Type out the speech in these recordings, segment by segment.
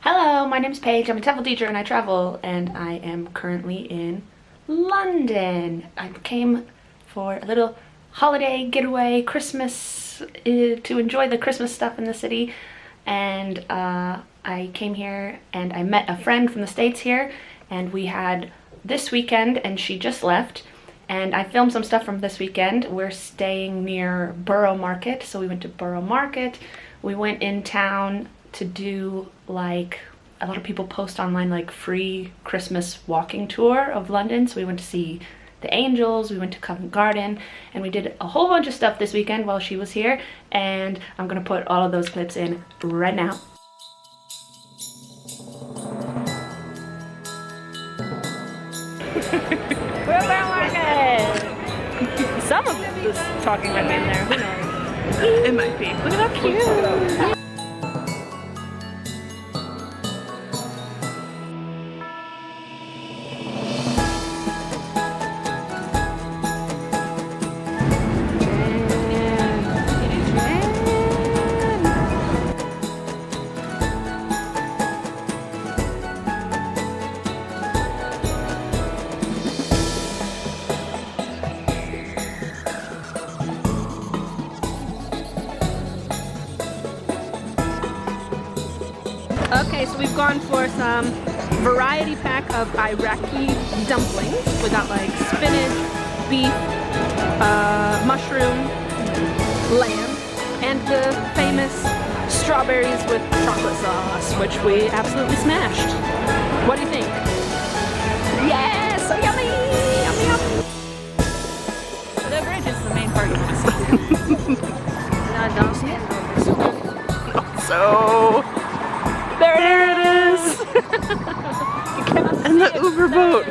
Hello, my name's Paige. I'm a TEFL teacher and I travel, and I am currently in London. I came for a little holiday getaway, Christmas, to enjoy the Christmas stuff in the city, and I came here and I met a friend from the States here, and we had this weekend, and she just left, and I filmed some stuff from this weekend. We're staying near Borough Market, so we went to Borough Market. We went in town to do, like, a lot of people post online like free Christmas walking tour of London, so we went to see the Angels, we went to Covent Garden, and we did a whole bunch of stuff this weekend while she was here, and I'm gonna put all of those clips in right now. Borough Market! Some of this talking might be in there, who knows? It might be. Look at how cute! Okay, so we've gone for some variety pack of Iraqi dumplings. We got like spinach, beef, mushroom, lamb, and the famous strawberries with chocolate sauce, which we absolutely smashed. What do you think? Yes! So yummy! Yummy, yummy! The bridge is the main part you want to see. No, don't see it. So... There it is! And the Uber boat!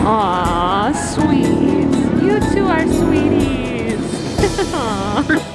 Aw, sweet. You two are sweeties. Aw.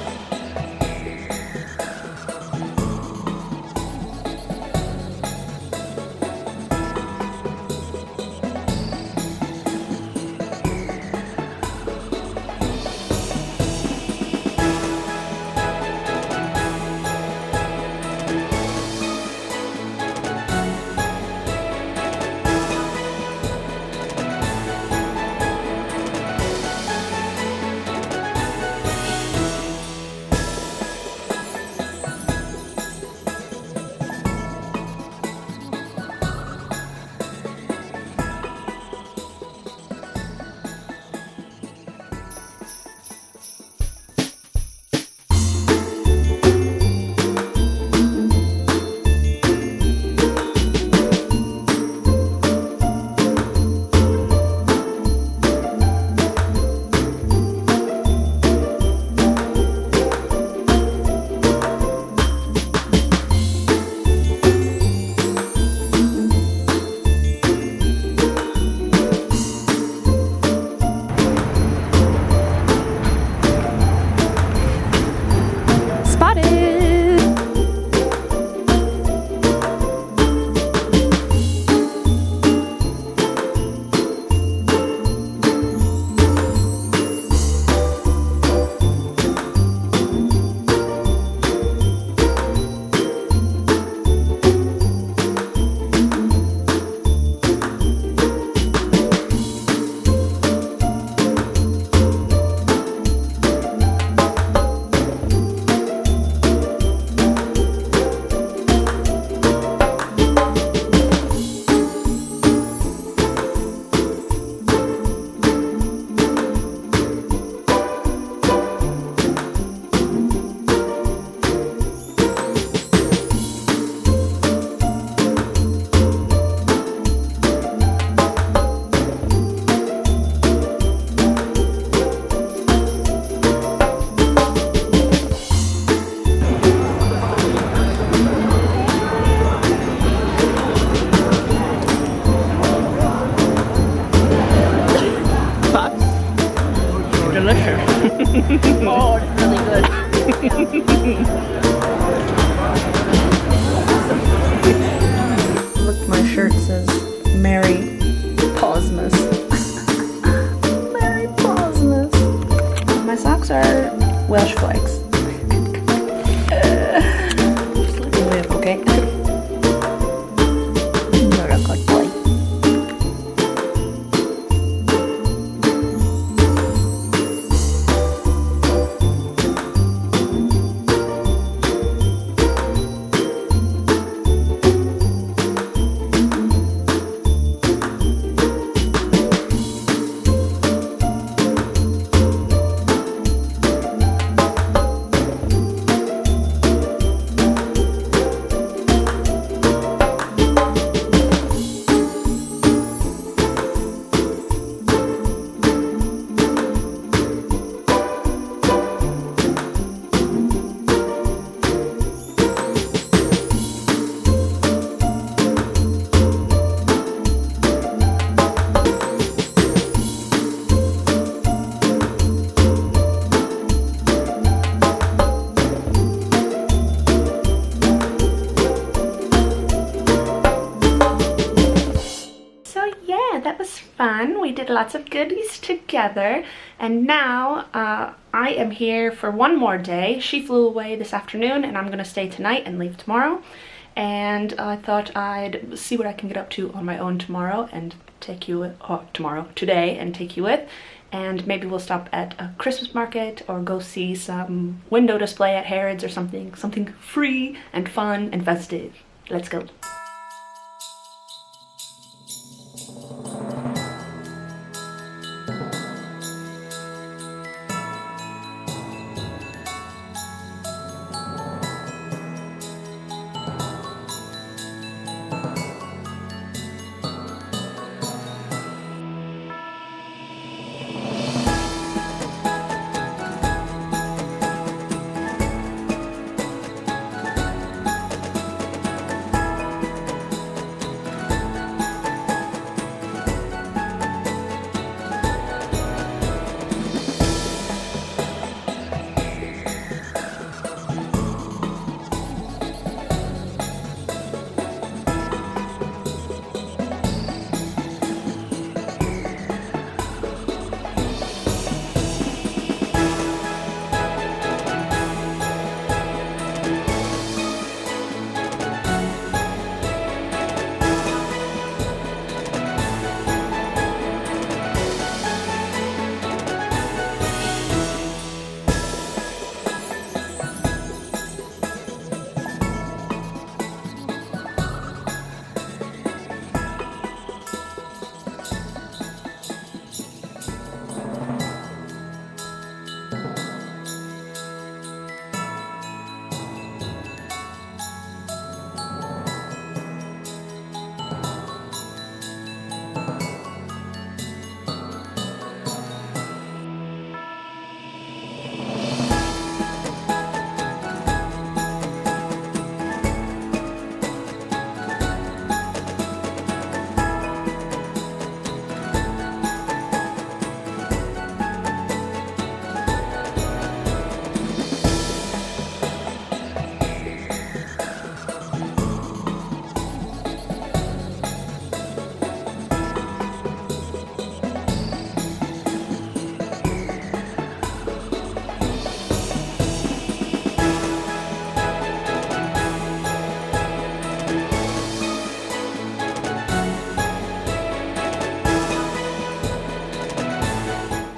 fun. We did lots of goodies together, and now I am here for one more day. She flew away this afternoon, and I'm gonna stay tonight and leave tomorrow. And I thought I'd see what I can get up to on my own tomorrow and take you with, today, and take you with. And maybe we'll stop at a Christmas market or go see some window display at Harrods or something free and fun and festive. Let's go.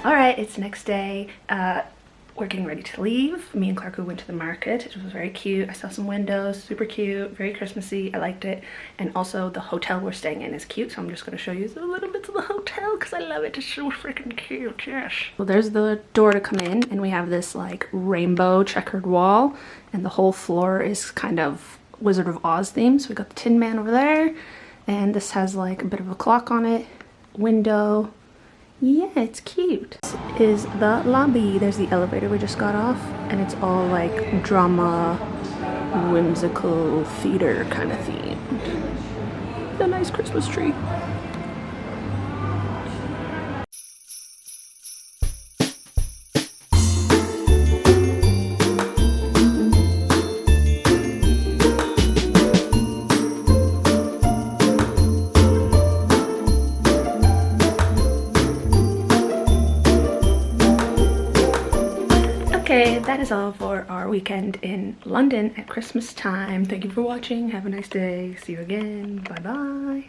Alright, it's next day. We're getting ready to leave. Me and Clark went to the market. It was very cute. I saw some windows, super cute, very Christmassy. I liked it. And also the hotel we're staying in is cute, so I'm just going to show you a little bit of the hotel because I love it. It's so freaking cute, yes. Well, there's the door to come in, and we have this like rainbow checkered wall, and the whole floor is kind of Wizard of Oz themed. So we got the Tin Man over there, and this has like a bit of a clock on it, window. Yeah, it's cute. This is the lobby. There's the elevator we just got off, and it's all like drama, whimsical theater kind of themed. A nice Christmas tree. Okay, that is all for our weekend in London at Christmas time. Thank you for watching. Have a nice day. See you again. Bye bye.